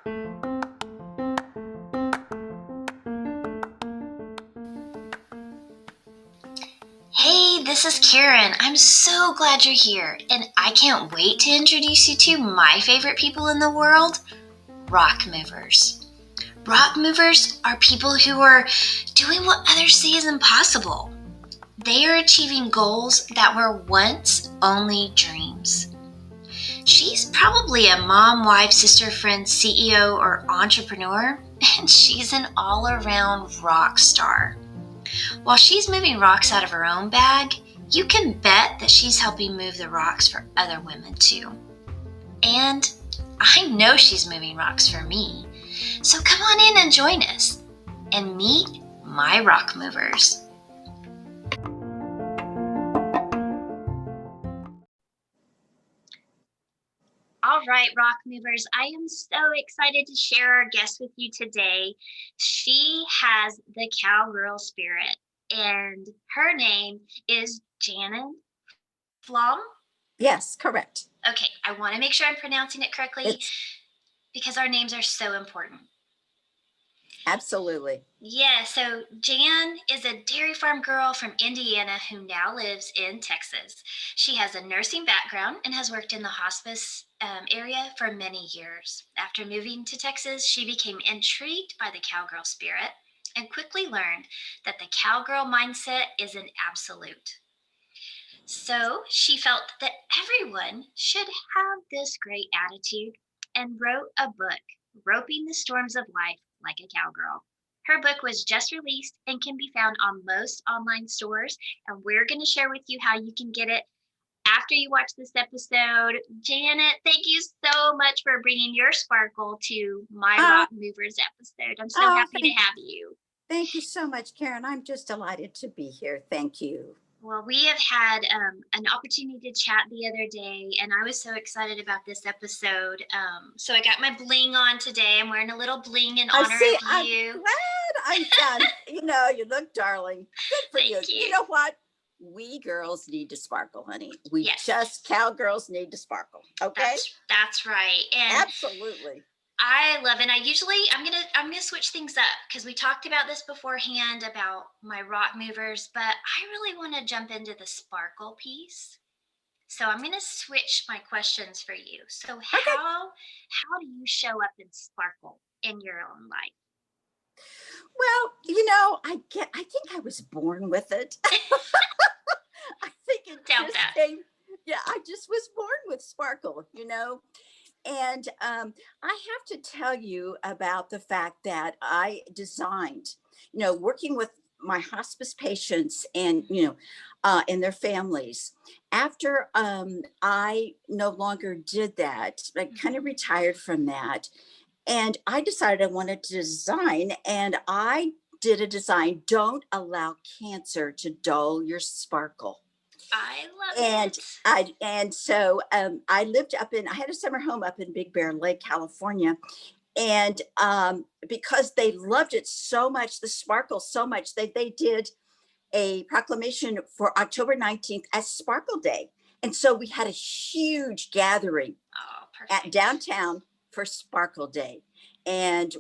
Hey, this is Karen. I'm so glad you're here, and I can't wait to introduce you to my favorite people in the world, rock movers. Rock movers are people who are doing what others say is impossible. They are achieving goals that were once only dreams. She's probably a mom, wife, sister, friend, CEO, or entrepreneur, and she's an all-around rock star. While she's moving rocks out of her own bag, you can bet that she's helping move the rocks for other women too. And I know she's moving rocks for me. So come on in and join us and meet my rock movers. All right, rock movers, I am so excited to share our guest with you today. She has the cowgirl spirit, and her name is Janet Pflaum. Yes, correct. Okay, I want to make sure I'm pronouncing it correctly because our names are so important. Absolutely. Yeah, so Jan is a dairy farm girl from Indiana who now lives in Texas. She has a nursing background and has worked in the hospice area for many years. After moving to Texas, she became intrigued by the cowgirl spirit and quickly learned that the cowgirl mindset is an absolute. So she felt that everyone should have this great attitude and wrote a book, Roping the Storms of Life Like a Cowgirl. Her book was just released and can be found on most online stores. And we're going to share with you how you can get it after you watch this episode. Janet, thank you so much for bringing your sparkle to my Rock Movers episode. I'm so happy to have you. Thank you so much, Karen. I'm just delighted to be here. Thank you. Well, we have had an opportunity to chat the other day, and I was so excited about this episode. So I got my bling on today. I'm wearing a little bling in honor of you. I'm glad I'm done. You look darling. Good for you. You know what? We girls need to sparkle, honey. We just cowgirls need to sparkle. Okay? That's right. And absolutely. I love it. I'm gonna switch things up because we talked about this beforehand about my rock movers, but I really want to jump into the sparkle piece. So I'm gonna switch my questions for you. So how do you show up in sparkle in your own life? Well, I think I was born with it. I think it just came. Yeah, I just was born with sparkle, And I have to tell you about the fact that I designed, working with my hospice patients and, and their families. After I no longer did that, I kind of retired from that. And I decided I wanted to design, and I did a design. Don't allow cancer to dull your sparkle. I love it. So I lived I had a summer home up in Big Bear Lake, California. And because they loved it so much, the sparkle so much, they did a proclamation for October 19th as Sparkle Day. And so we had a huge gathering at downtown for Sparkle Day. And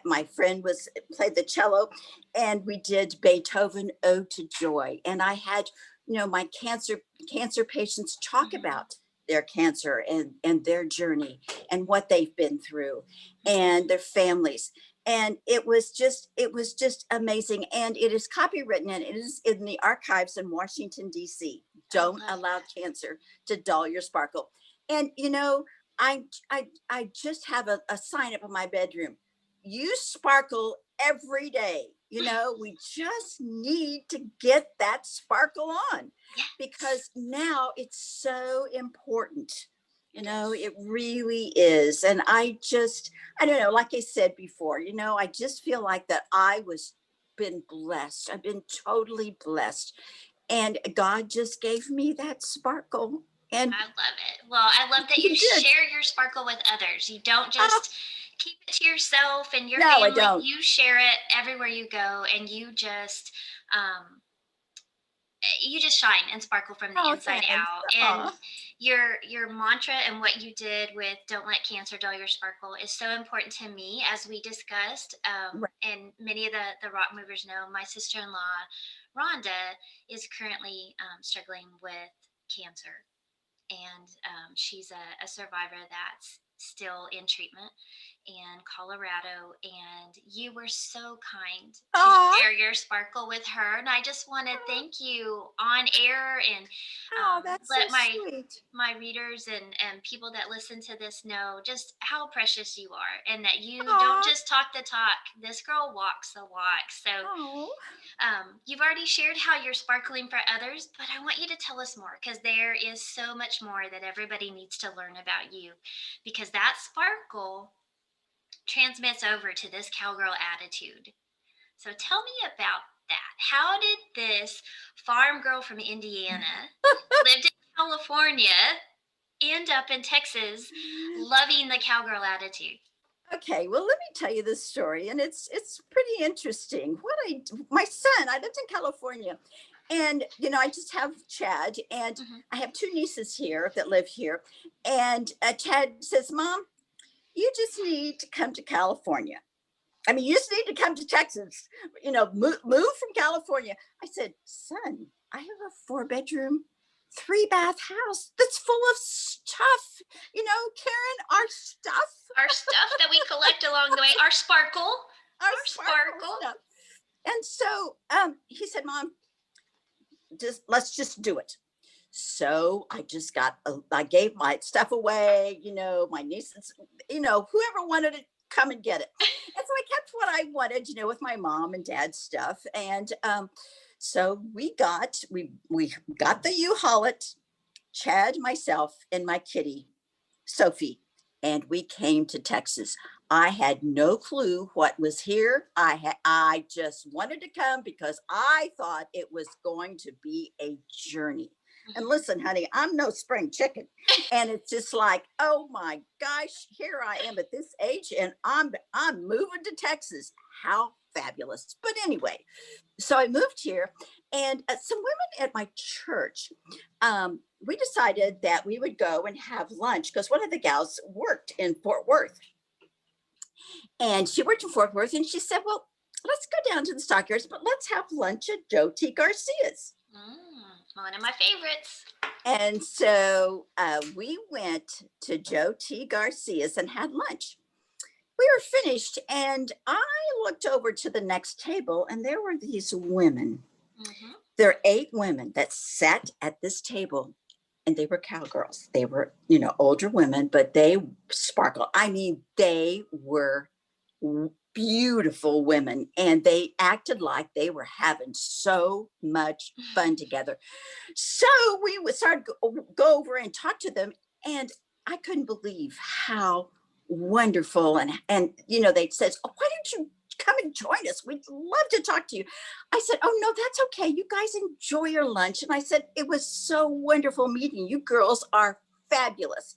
my friend played the cello, and we did Beethoven Ode to Joy. And I had my cancer patients talk about their cancer and their journey and what they've been through and their families. And it was just amazing. And it is copywritten, and it is in the archives in Washington, D.C. Don't allow cancer to dull your sparkle. And, I just have a sign up in my bedroom. You sparkle every day. We just need to get that sparkle on, because now it's so important. It really is. And I don't know, like I said before, I just feel like that been blessed. I've been totally blessed. And God just gave me that sparkle. And I love it. Well, I love that you share your sparkle with others. You don't just keep it to yourself and your family. I don't. You share it everywhere you go, and you just shine and sparkle from the inside out. And your mantra and what you did with "Don't let cancer dull your sparkle" is so important to me, as we discussed. Right. And many of the rock movers know my sister-in-law, Rhonda, is currently struggling with cancer, and she's a survivor that's still in treatment in Colorado. And you were so kind to Aw, share your sparkle with her. And I just want to thank you on air, and oh, that's so let sweet. my readers and people that listen to this know just how precious you are, and that you don't Aw, just talk the talk. This girl walks the walk. So oh. you've already shared how you're sparkling for others, but I want you to tell us more, because there is so much more that everybody needs to learn about you, because that sparkle transmits over to this cowgirl attitude. So tell me about that. How did this farm girl from Indiana, lived in California, end up in Texas loving the cowgirl attitude? Okay, well, let me tell you this story, and it's pretty interesting. My son, I lived in California, and I just have Chad, and Hmm. I have two nieces here that live here, and Chad says, "Mom, you just need to come to California. I mean, you just need to come to Texas. Move from California." I said, "Son, I have a 4 bedroom, 3 bath house that's full of stuff. Karen, our stuff, Our stuff that we collect along the way, our sparkle, our our sparkle sparkle. stuff." And so he said, "Mom, let's just do it." So I gave my stuff away, my nieces, whoever wanted it, come and get it. And so I kept what I wanted, with my mom and dad's stuff. And so we got the U-Haul it, Chad, myself, and my kitty, Sophie, and we came to Texas. I had no clue what was here. I just wanted to come because I thought it was going to be a journey. And Mhm. listen, honey, I'm no spring chicken. And it's just like, oh my gosh, here I am at this age and I'm moving to Texas. How fabulous. But anyway, so I moved here, and some women at my church, we decided that we would go and have lunch because one of the gals worked in Fort Worth, and she worked in Fort Worth, and she said, "Well, let's go down to the stockyards, but let's have lunch at Joe T. Garcia's." One of my favorites. And so we went to Joe T. Garcia's and had lunch. We were finished, and I looked over to the next table, and there were these women. Hmm. There are 8 women that sat at this table, and they were cowgirls. They were, older women, but they sparkled. I mean, they were beautiful women, and they acted like they were having so much fun together. So we would start go over and talk to them, and I couldn't believe how wonderful and they said, "Oh, why don't you come and join us? We'd love to talk to you." I said, "Oh no, that's okay. You guys enjoy your lunch." And I said, "It was so wonderful meeting you. Girls are fabulous."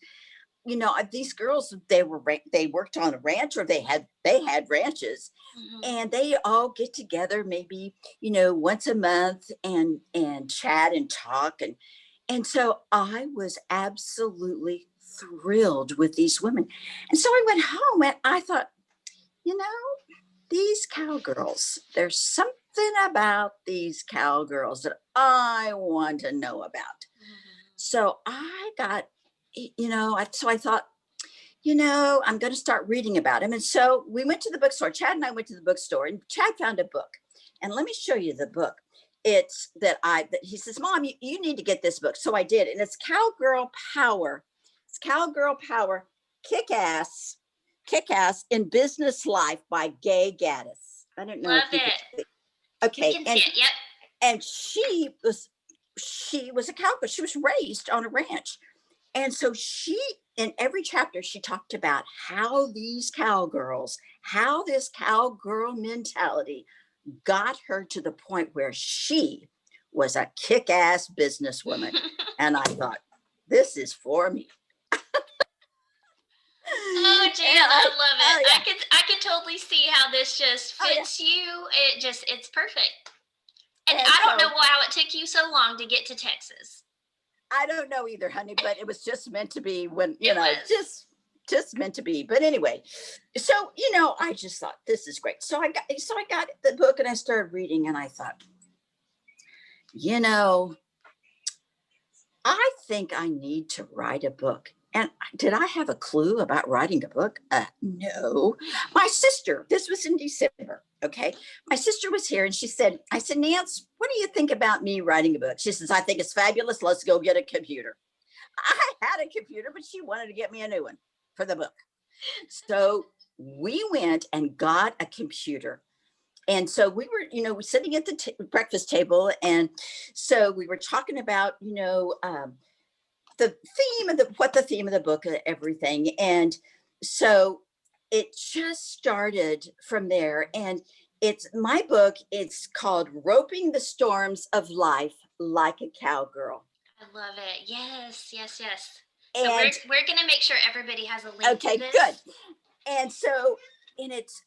These girls, they worked on a ranch, or they had ranches, Hmm. and they all get together maybe once a month and chat and talk, and so I was absolutely thrilled with these women. And so I went home and I thought, you know these cowgirls, there's something about these cowgirls that I want to know about. So I got, so I thought, I'm going to start reading about him. And so we went to the bookstore. Chad and I went to the bookstore, and Chad found a book. And let me show you the book. He says, "Mom, you need to get this book." So I did. And it's Cowgirl Power. It's Cowgirl Power, Kick Ass in Business Life by Gay Gaddis. I don't know if Love you can it. see. We Okay. can see And it. Yep. and she was a cowgirl. She was raised on a ranch. And so in every chapter, she talked about how these cowgirls, how this cowgirl mentality got her to the point where she was a kick ass businesswoman. And I thought, this is for me. Oh, And Jan, I love it. oh, yeah. I could totally see how this just Oh, yeah. fits you. It's perfect. And And I don't so know how it took you so long to get to Texas. I don't know either, honey, but it was just meant to be when, It was. just meant to be. But anyway, so, I just thought this is great. So I got the book and I started reading and I thought, you know, I think I need to write a book. And did I have a clue about writing a book? No. My sister, this was in December. Okay. My sister was here and I said, Nance, what do you think about me writing a book? She says, I think it's fabulous. Let's go get a computer. I had a computer, but she wanted to get me a new one for the book. So we went and got a computer. And so we were, sitting at the breakfast table. And so we were talking about, the theme of what the theme of the book, everything. And so it just started from there. And it's my book. It's called Roping the Storms of Life Like a Cowgirl. I love it. Yes, yes, yes. So And we're gonna make sure everybody has a link to okay, good. this. And so, and it's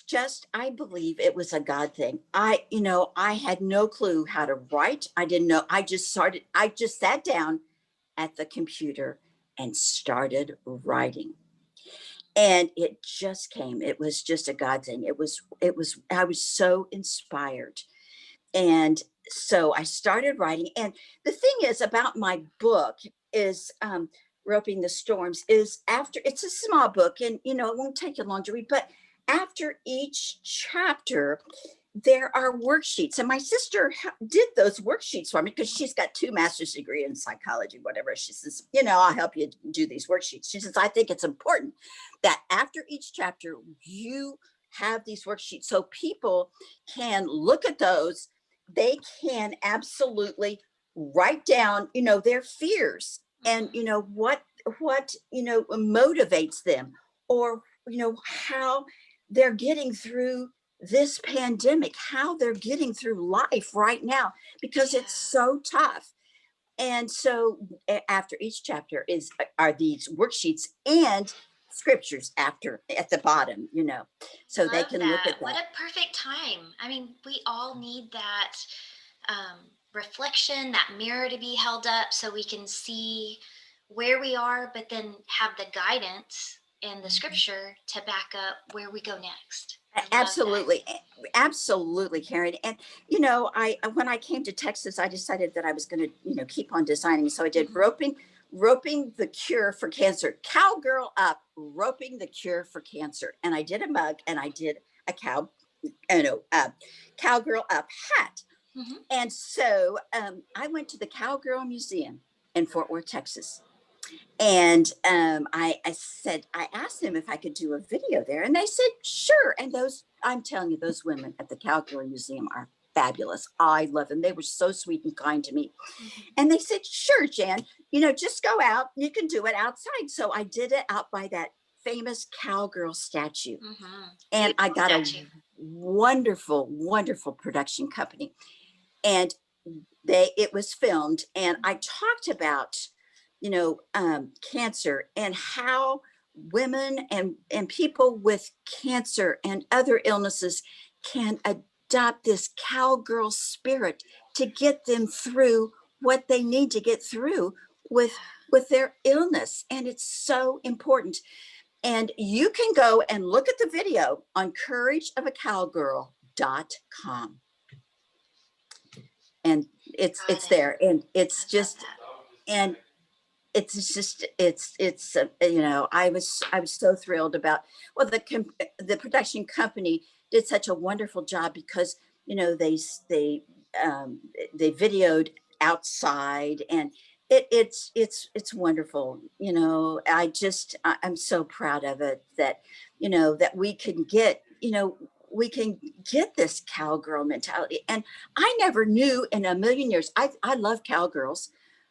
just, I believe it was a God thing. I had no clue how to write. I didn't know. I just sat down at the computer and started writing. And it just came. It was just a God thing. I was so inspired. And so I started writing. And the thing is about my book is Roping the Storms is after, it's a small book and, it won't take you long to read, but after each chapter, there are worksheets. And my sister did those worksheets for me because she's got 2 master's degree in psychology, whatever. She says, I'll help you do these worksheets. She says, I think it's important that after each chapter, you have these worksheets so people can look at those. They can absolutely write down, their fears and, what motivates them or, how they're getting through this pandemic, how they're getting through life right now, because Yeah, it's so tough. And so after each chapter are these worksheets and scriptures after at the bottom, so they love can look that. at What that. a perfect time. I mean, we all need that reflection, that mirror to be held up so we can see where we are, but then have the guidance in the scripture to back up where we go next. I love that. Absolutely, absolutely, Karen. And I when I came to Texas, I decided that I was going to, keep on designing. So I did Mhm. roping the cure for cancer, cowgirl up, roping the cure for cancer, and I did a mug, and I did a cowgirl up hat. Mhm. And so I went to the Cowgirl Museum in Fort Worth, Texas, and I asked them if I could do a video there, and they said sure. And I'm telling you, those women at the Cowgirl Museum are fabulous. I love them. They were so sweet and kind to me. Mhm. And they said, sure, Jan, just go out. You can do it outside. So I did it out by that famous cowgirl statue, Mhm. and I Beautiful got a statue. wonderful, wonderful production company, and it was filmed, and I talked about cancer and how women and people with cancer and other illnesses can adopt this cowgirl spirit to get them through what they need to get through with Yeah. their illness. And it's so important. And you can go and look at the video on courageofacowgirl.com, and Got it's it. there, and it's I love just that. and I was so thrilled about, well, the production company did such a wonderful job because um they videoed outside, and it's wonderful. I'm so proud of it, that that we can get this cowgirl mentality. And I never knew in a million years. I love cowgirls,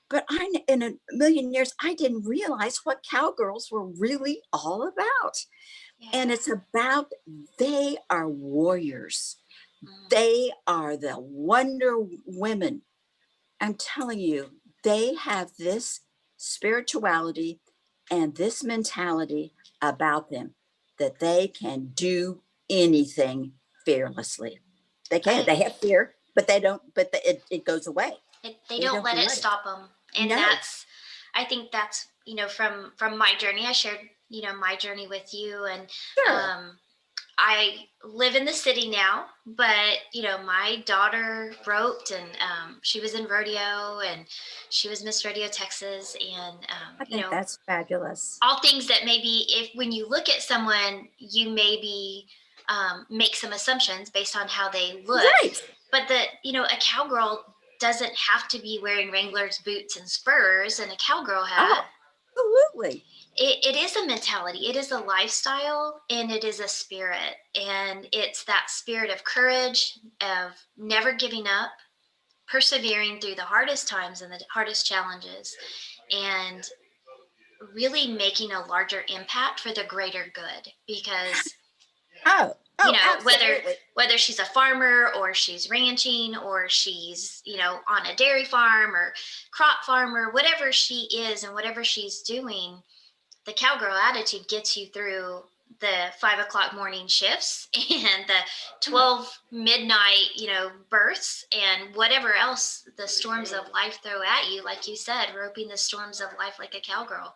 but in a million years, I didn't realize what cowgirls were really all about. And Yeah. it's about, they are warriors. Mm. They are the Wonder Women. I'm telling you, they have this spirituality and this mentality about them, that they can do anything fearlessly. They can. I They have fear, but they don't. But it goes away. they They don't don't let it let it. stop them. And No, I think that's, from my journey, I shared, my journey with you. And sure. um, I live in the city now, but my daughter roped, and she was in rodeo, and she was Miss Rodeo Texas, and I think that's fabulous. all things that maybe, if when you look at someone, you maybe make some assumptions based on how they look, Right. but a cowgirl doesn't have to be wearing Wrangler's boots and spurs and a cowgirl hat. Oh, absolutely. It is a mentality, it is a lifestyle, and it is a spirit. And it's that spirit of courage, of never giving up, persevering through the hardest times and the hardest challenges, and really making a larger impact for the greater good. Because Oh, oh, whether absolutely. she's a farmer, or she's ranching, or she's on a dairy farm or crop farmer, whatever she is and whatever she's doing, the cowgirl attitude gets you through the 5 o'clock morning shifts and the Oh, 12 midnight, births, and whatever else the storms of life throw at you. Like you said, roping the storms of life like a cowgirl.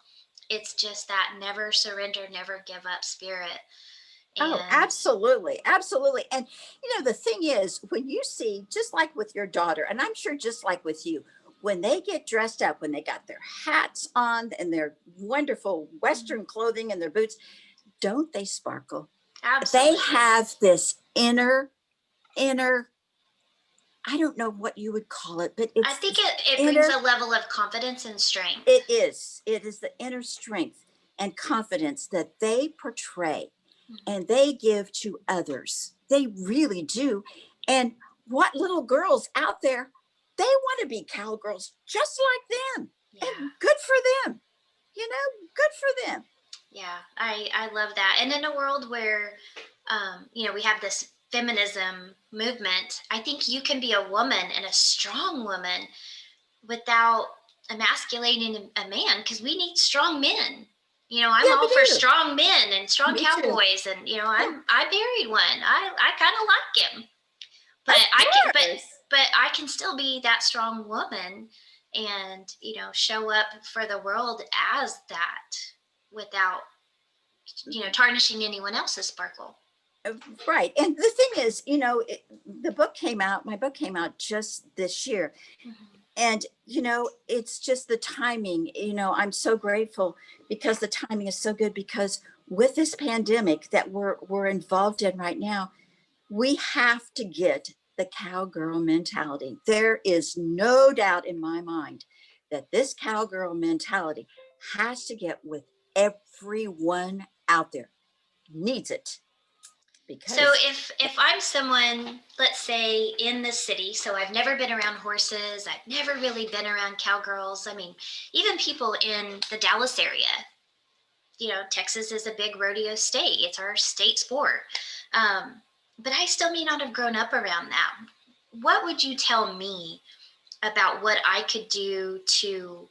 It's just that never surrender, never give up spirit. oh, And absolutely. Absolutely. And, the thing is, when you see, just like with your daughter, and I'm sure just like with you, when they get dressed up, when they got their hats on and their wonderful Western clothing and their boots, don't they sparkle? They absolutely. have this inner, I don't know what you would call it, but I it's think this it brings inner, a level of confidence and strength. it is the inner strength and confidence that they portray and they give to others. They really do. And what little girls out there, they want to be cowgirls just like them. Yeah. And good for them. Good for them. Yeah, I love that. And in a world where, we have this feminism movement, I think you can be a woman, and a strong woman, without emasculating a man, because we need strong men. I'm Yeah, we all for do. strong men and strong Me too. cowboys, and Yeah, I married one. I kind of like him, but of I can course. but I can still be that strong woman, and show up for the world as that, without tarnishing anyone else's sparkle. Uh, Right. And the thing is, my book came out just this year. Mhm. And, it's just the timing. I'm so grateful because the timing is so good because with this pandemic that we're involved in right now, we have to get the cowgirl mentality. There is no doubt in my mind that this cowgirl mentality has to get with everyone out there. Needs it So because if I'm someone, let's say in the city, so I've never been around horses, I've never really been around cowgirls. I mean, even people in the Dallas area, Texas is a big rodeo state. It's our state sport. Um, but I still may not have grown up around that. What would you tell me about what I could do to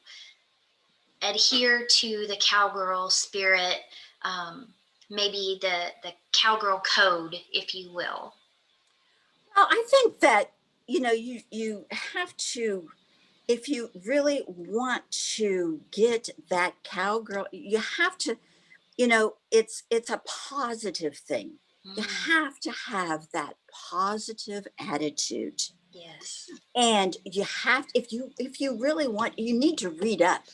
adhere to the cowgirl spirit, um, maybe the cowgirl code, if you will? well, I think that you have to, if you really want to get that cowgirl, you have to, it's a positive thing. You Mm, have to have that positive attitude. yes. And you have, if you really want, you need to read up.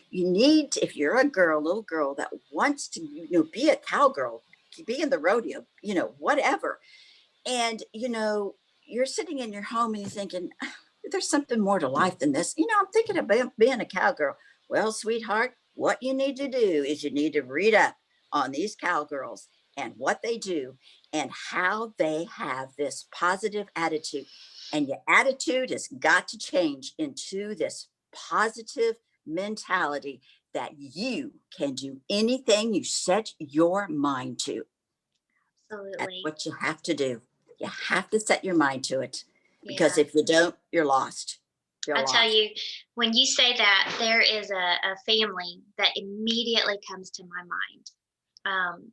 You need if you're a girl, little girl that wants to, be a cowgirl, be in the rodeo, whatever. And you're sitting in your home and you're thinking, "Ah, there's something more to life than this. I'm thinking about being a cowgirl." Well, sweetheart, what you need to do is you need to read up on these cowgirls and what they do and how they have this positive attitude. And your attitude has got to change into this positive mentality that you can do anything you set your mind to. That's Absolutely. what you have to do. You have to set your mind to it because Yeah. if you don't, you're lost. You're I tell lost. you, when you say that, there is a family that immediately comes to my mind.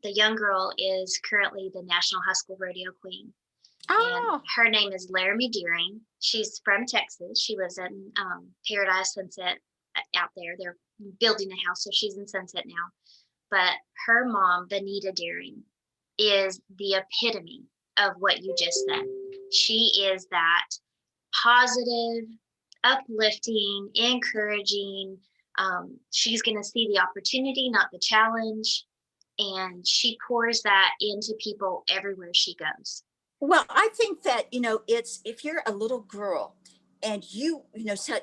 The young girl is currently the National High School Rodeo Queen, and Oh, her name is Laramie Deering. She's from Texas. She lives in Paradise, Sunset, out there. They're building a house, so she's in Sunset now. But her mom, Benita Daring, is the epitome of what you just said. She is that positive, uplifting, encouraging. She's going to see the opportunity, not the challenge. And she pours that into people everywhere she goes. Well, I think that, it's if you're a little girl and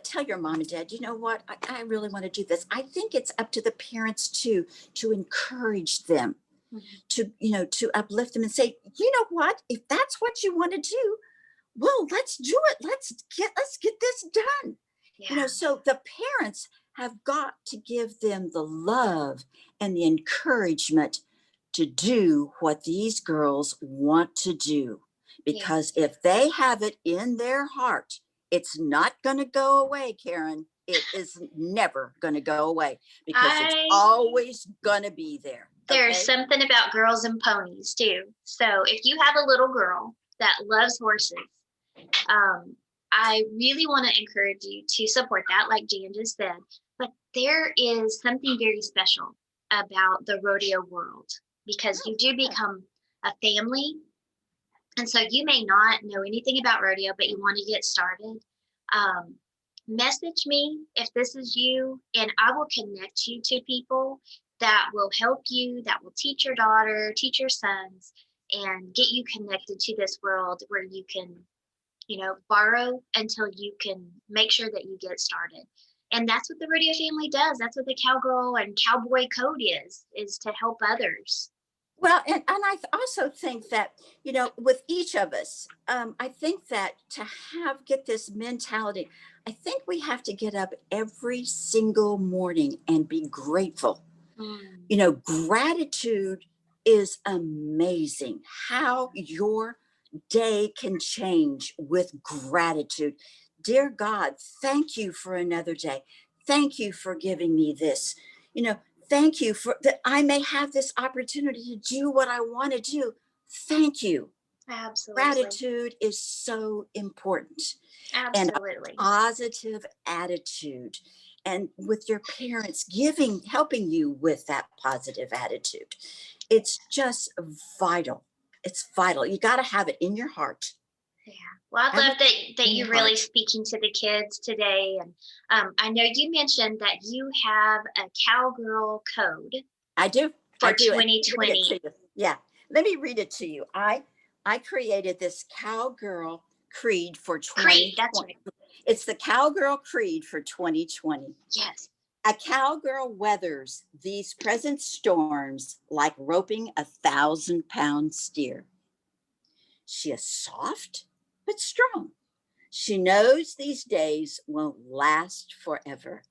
tell your mom and dad, you know what, I really want to do this. I think it's up to the parents too, to encourage them, Mhm. to uplift them and say, you know what, if that's what you want to do, well, let's do it. Let's get this done. Yeah. So the parents have got to give them the love and the encouragement to do what these girls want to do. Yeah. Because if they have it in their heart, it's not going to go away, Karen. It is never going to go away because it's I always going to be there. There's Okay. something about girls and ponies too. So if you have a little girl that loves horses, um, I really want to encourage you to support that, like Jan just said. But there is something very special about the rodeo world because you do become a family. And so you may not know anything about rodeo, but you want to get started. Um, Message me if this is you, and I will connect you to people that will help you, that will teach your daughter, teach your sons, and get you connected to this world where you can, borrow until you can make sure that you get started. And that's what the rodeo family does. That's what the cowgirl and cowboy code is to help others. Well, and also think that, with each of us, I think that to get this mentality, I think we have to get up every single morning and be grateful. Mm, Gratitude is amazing how your day can change with gratitude. Dear God, thank you for another day. Thank you for giving me this. Thank you for that I may have this opportunity to do what I want to do. Thank you. absolutely. Gratitude is so important, and a Absolutely. positive attitude. And with your parents helping you with that positive attitude, it's just vital. It's vital. You got to have it in your heart. Yeah. Well, I Have love it that in your you're really heart. speaking to the kids today. And I know you mentioned that you have a cowgirl code I do. I for do. And let me read it to 2020. you. Yeah. Let me read it to you. I created this cowgirl creed for Creed, that's 2020. right. It's the cowgirl creed for 2020. Yes. A cowgirl weathers these present storms like roping 1,000-pound steer. She is soft but strong. She knows these days won't last forever.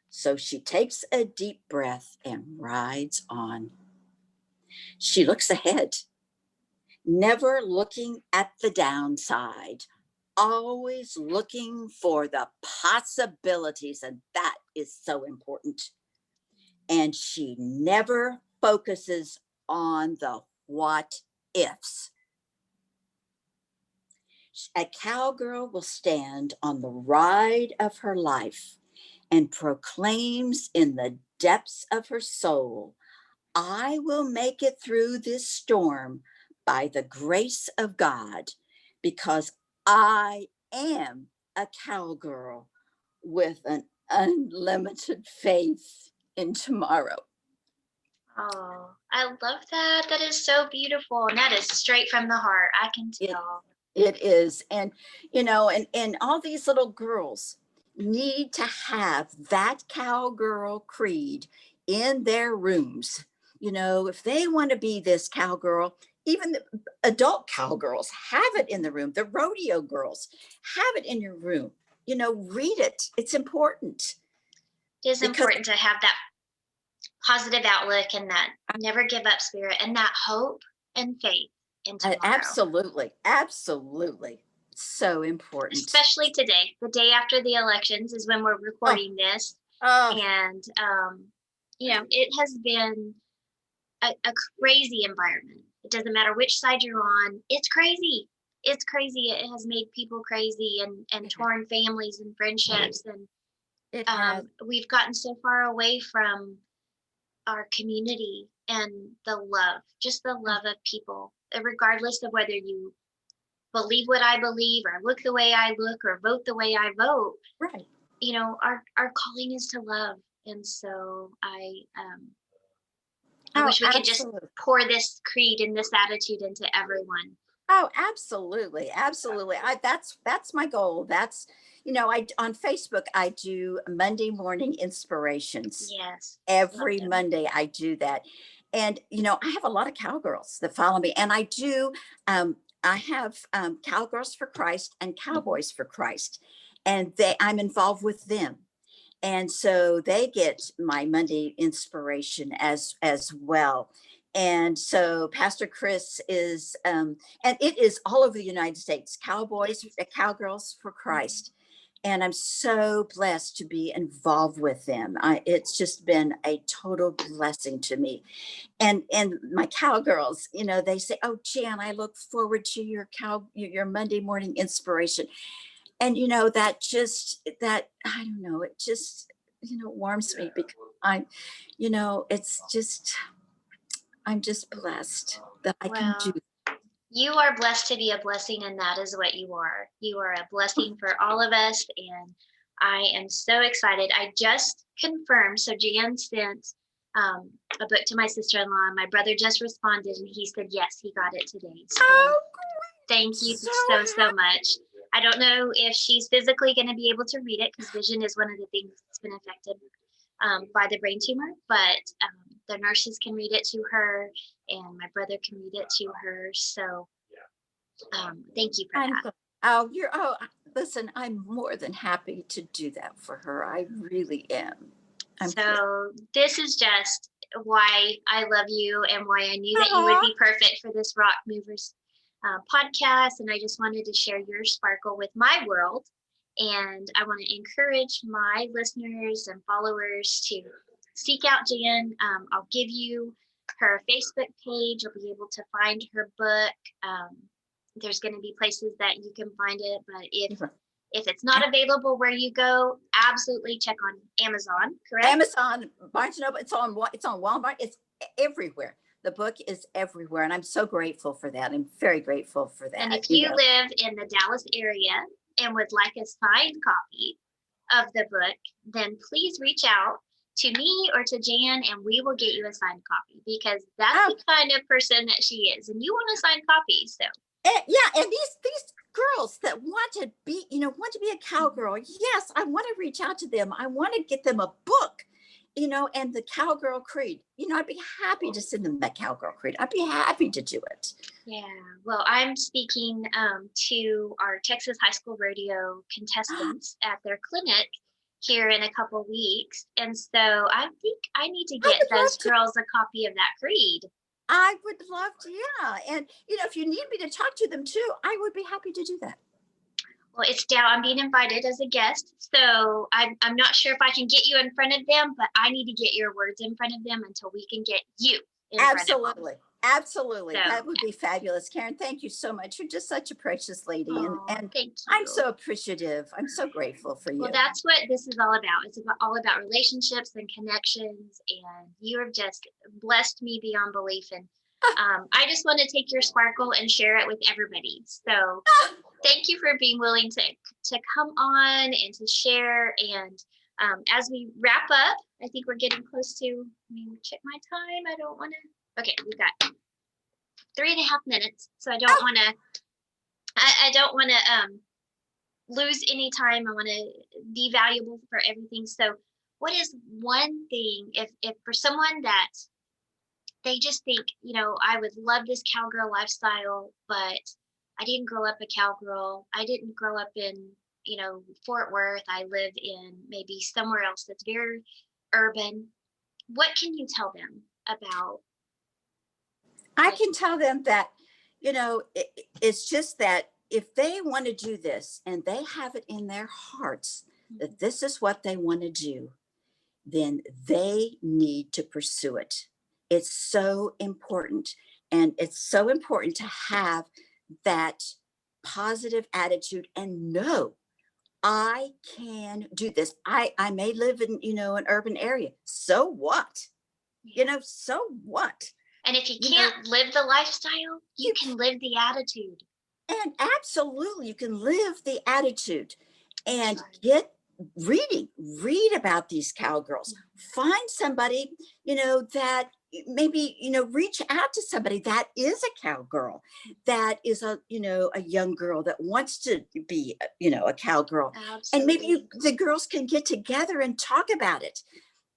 So she takes a deep breath and rides on. She looks ahead, never looking at the downside, always looking for the possibilities. And that is so important. And she never focuses on the what ifs. A cowgirl will stand on the ride of her life and proclaims in the depths of her soul, I will make it through this storm by the grace of God because I am a cowgirl with an unlimited faith in tomorrow. Oh, I love that. That is so beautiful. And that is straight from the heart. I can It tell. it is. And and all these little girls need to have that cowgirl creed in their rooms. If they want to be this cowgirl, even the adult cowgirls have it in the room. The rodeo girls have it in your room. Read it. It's important It is because important to have that positive outlook and that never give up spirit and that hope and faith in tomorrow. absolutely, absolutely, so important. Especially today, the day after the elections is when we're Oh, recording this. oh, And, it has been a crazy environment. It doesn't matter which side you're on, it's crazy. It's crazy. It has made people crazy and torn families and friendships. And It has. We've gotten so far away from our community and the love, just the Oh, love of people, regardless of whether you believe what I believe or look the way I look or vote the way I vote. right. Our calling is to love. And so I Oh, wish we could just absolutely. pour this creed and this attitude into everyone. Oh, absolutely, absolutely. That's my goal. That's, I on Facebook I do Monday morning inspirations. Yes. Love Every them. Monday I do that. And I have a lot of cowgirls that follow me, and I have Cowgirls for Christ and Mhm. Cowboys for Christ, and I'm involved with them. And so they get my Monday inspiration as well. And so Pastor Chris is and it is all over the United States, Cowboys, Yes. Cowgirls for Mhm. Christ. And I'm so blessed to be involved with them. It's just been a total blessing to me. And my cowgirls, they say, "Oh, Jan, I look forward to your Monday morning inspiration." And that I don't know, it just warms me because I it's just I'm just blessed that I can do. Well, you are blessed to be a blessing, and that is what you are. You are a blessing for all of us, and I am so excited. I just confirmed. So Jan sent a book to my sister-in-law, and my brother just responded, and he said yes, he got it today. So Oh, thank you so so so happy. much. I don't know if she's physically going to be able to read it because vision is one of the things that's been affected by the brain tumor, but the nurses can read it to her, and my brother can read it to her. So thank you for I'm that. glad. Listen, I'm more than happy to do that for her. I really am. I'm glad. So this is just why I love you and why I knew that you would Aw. be perfect for this Rock Movers podcast. And I just wanted to share your sparkle with my world. And I want to encourage my listeners and followers to seek out Jan. I'll give you her Facebook page. You'll be able to find her book. There's going to be places that you can find it, but if it's not available where you go, absolutely check on Amazon, correct? Amazon, Barnes and Noble, it's on Walmart, it's everywhere. The book is everywhere, and I'm so grateful for that. I'm very grateful for And that. if you live in the Dallas area and would like a signed copy of the book, then please reach out to me or to Jan and we will get you a signed copy because that's Oh, the kind of person that she is. And you want a signed copy. So, yeah, and these girls that want to be a cowgirl, yes, I want to reach out to them. I want to get them a book, and the Cowgirl Creed. I'd be happy to send them that Cowgirl Creed. I'd be happy to do it. yeah, well, I'm speaking to our Texas High School Rodeo contestants at their clinic here in a couple weeks. And so I think I need to I get would those love to. girls a copy of that creed. I would love to, yeah. And if you need me to talk to them too, I would be happy to do that. Well, it's down. I'm being invited as a guest. So I'm not sure if I can get you in front of them, but I need to get your words in front of them until we can get you in front of them. Absolutely. Absolutely. So, That would be fabulous. Karen, thank you so much. You're just such a precious lady. And oh, and thank I'm you. so appreciative. I'm so grateful for Well, you. that's what this is all about. It's all about relationships and connections, and you have just blessed me beyond belief. And I just want to take your sparkle and share it with everybody. So, thank you for being willing to come on and to share. And as we wrap up, I think we're getting close to. Let me check my time. I don't want to. Okay, we've got 3.5 minutes, so I don't Oh, want to. I don't want to lose any time. I want to be valuable for everything. So, what is one thing if for someone that they just think, I would love this cowgirl lifestyle, but I didn't grow up a cowgirl. I didn't grow up in, Fort Worth. I live in maybe somewhere else that's very urban. What can you tell them about I like, can tell them that, it's just that if they want to do this and they have it in their hearts that mhm, this is what they want to do, then they need to pursue it. It's so important. And it's so important to have that positive attitude and know I can do this. I may live in, an urban area. So what? Yeah. So what? And if you You know, can't live the lifestyle, you you can live the attitude. And absolutely, you can live the attitude That's and right. get read about these cowgirls. Find somebody, that maybe, reach out to somebody that is a cowgirl, that is a young girl that wants to be, a cowgirl. And maybe Absolutely. the girls can get together and talk about it.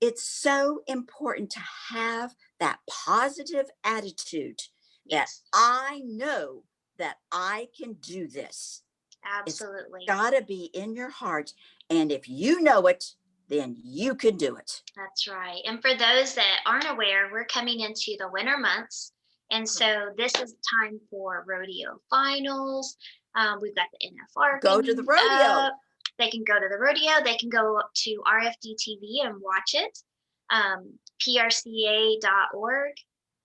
It's so important to have that positive attitude that Yes, I know that I can do this. It's absolutely. got to be in your heart. And if you know it, then you can do it. That's right. And for those that aren't aware, we're coming into the winter months. And so this is time for rodeo finals. We've got the NFR Go to the coming rodeo. up. They can go to the rodeo. They can go to RFD TV and watch it. PRCA.org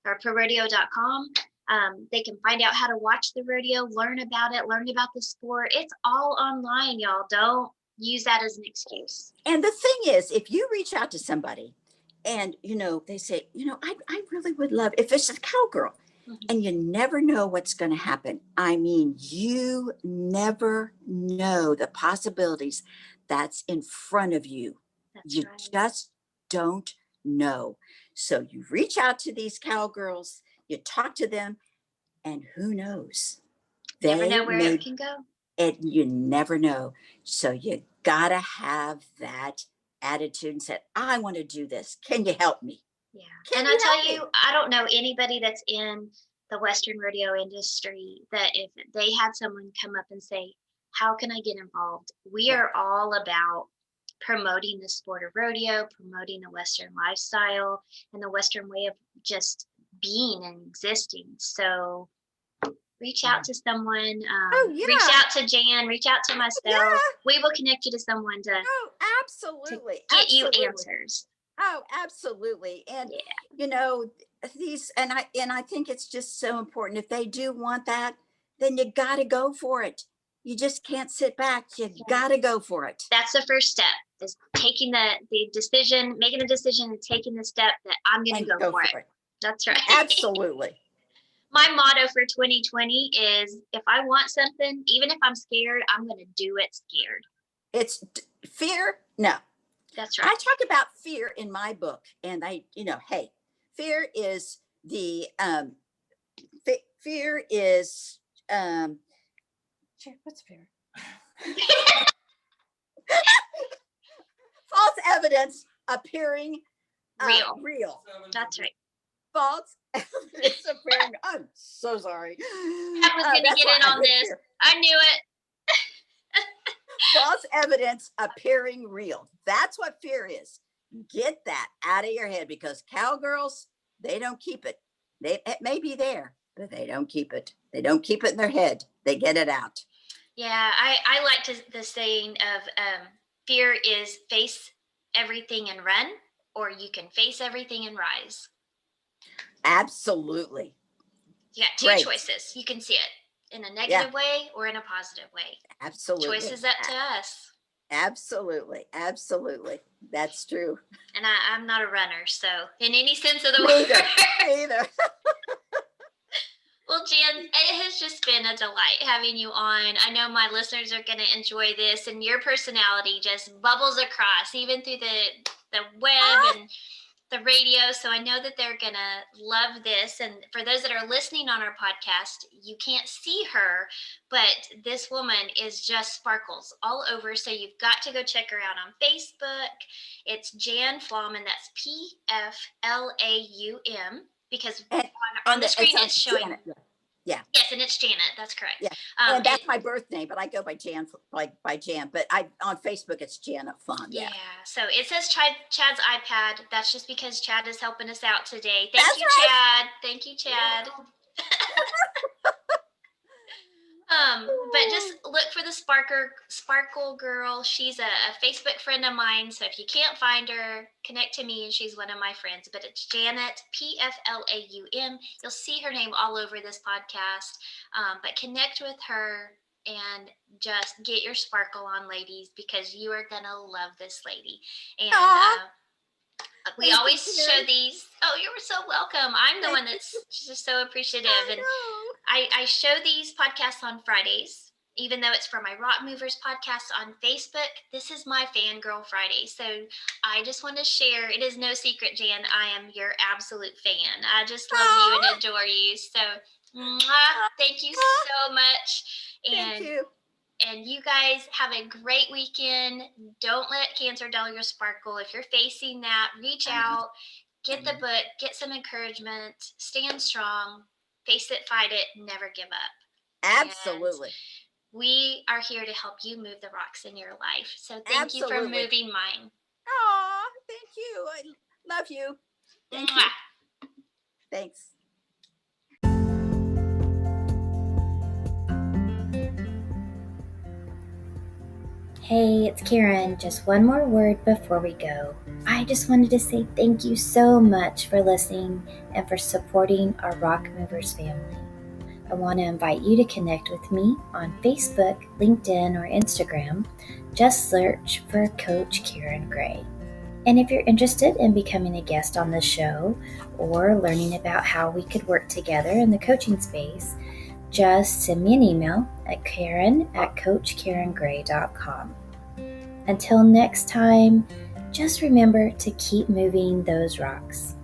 or prorodeo.com. They can find out how to watch the rodeo, learn about it, learn about the sport. It's all online, y'all. Don't use that as an excuse. And the thing is, if you reach out to somebody and, they say, I really would love, if it's a cowgirl, Mhm. and you never know what's going to happen. I mean, you never know the possibilities that's in front of you. That's You right. just don't know. So you reach out to these cowgirls, you talk to them, and who knows? Never They know where it may, can go. and you never know. So you got to have that attitude and say, I want to do this. Can you help me? Yeah. Can And I you tell help me? you, I don't know anybody that's in the Western rodeo industry that if they had someone come up and say, how can I get involved? We Yeah. are all about promoting the sport of rodeo, promoting the Western lifestyle and the Western way of just being and existing. So reach out to someone, Oh, reach yeah. out to Jan, reach out to myself. Yeah. We will connect you to someone Oh, to absolutely. get you Absolutely. answers. Oh, absolutely. And Yeah. you know, these and I think it's just so important. If they do want that, then you got to go for it. You just can't sit back. You Yeah. got to go for it That's the first step is taking the decision, making the decision and taking the step that I'm going to and go go for it. for it. That's right. Absolutely. My motto for 2020 is if I want something, even if I'm scared, I'm going to do it scared. It's fear. No, That's I right. talk about fear in my book, and hey, fear is fear is what's fear? False evidence appearing Real. real. That's right. False evidence appearing. I'm so sorry. Dad was going to That's get why in I on hate this. fear. I knew it. False evidence appearing real. That's what fear is. Get that out of your head because cowgirls, they don't keep it. It may be there, but they don't keep it. They don't keep it in their head. They get it out. Yeah, I like the saying of fear is face everything and run, or you can face everything and rise. Absolutely. You got two Great. choices. You can see it in a Yeah, negative way or in a positive way. Choice absolutely. is up to us. Absolutely. Absolutely. That's true. And I'm not a runner, so in any sense of the Me either. word. Me either. Well, Jan, it has just been a delight having you on. I know my listeners are going to enjoy this, and your personality just bubbles across, even through the web Ah, and the radio. So I know that they're going to love this. And for those that are listening on our podcast, you can't see her, but this woman is just sparkles all over. So you've got to go check her out on Facebook. It's Jan Pflaum, and that's Pflaum, because and on the it screen sounds it's showing. Janet. Yeah. Yes, and it's Janet. That's correct. Yeah. And It that's my birth name, but I go by Jan, by Jan. But I on Facebook it's Janet Pflaum. Yeah. yeah. So it says Chad's iPad. That's just because Chad is helping us out today. Thank That's you, right. Chad. Thank you, Chad. But just look for the Sparkle Girl. She's a Facebook friend of mine. So if you can't find her, connect to me, and she's one of my friends. But it's Janet Pflaum. You'll see her name all over this podcast. But connect with her. and just get your sparkle on, ladies, because you are going to love this lady. And Aw, we thank you, always show Karen. these. Oh, you're so welcome. I'm the Thank one you. that's just so appreciative. I And know. I show these podcasts on Fridays, even though it's for my Rock Movers podcast on Facebook. This is my Fangirl Friday. So I just want to share. It is no secret, Jan. I am your absolute fan. I just love you Aw, and adore you. So mwah, thank you aw, so much. thank And you. you guys have a great weekend. Don't let cancer dull your sparkle. If you're facing that, reach out, get the book, get some encouragement, stand strong, face it, fight it, never give up. And Absolutely. we are here to help you move the rocks in your life. So thank you for Absolutely. moving mine. Aw, thank you. I love you. Thank you. Mwah. Thanks. Hey, it's Karen. Just one more word before we go. I just wanted to say thank you so much for listening and for supporting our Rock Movers family. I want to invite you to connect with me on Facebook, LinkedIn, or Instagram. Just search for Coach Karen Gray. And if you're interested in becoming a guest on the show or learning about how we could work together in the coaching space, just send me an email at karen@coachkarengray.com. Until next time, just remember to keep moving those rocks.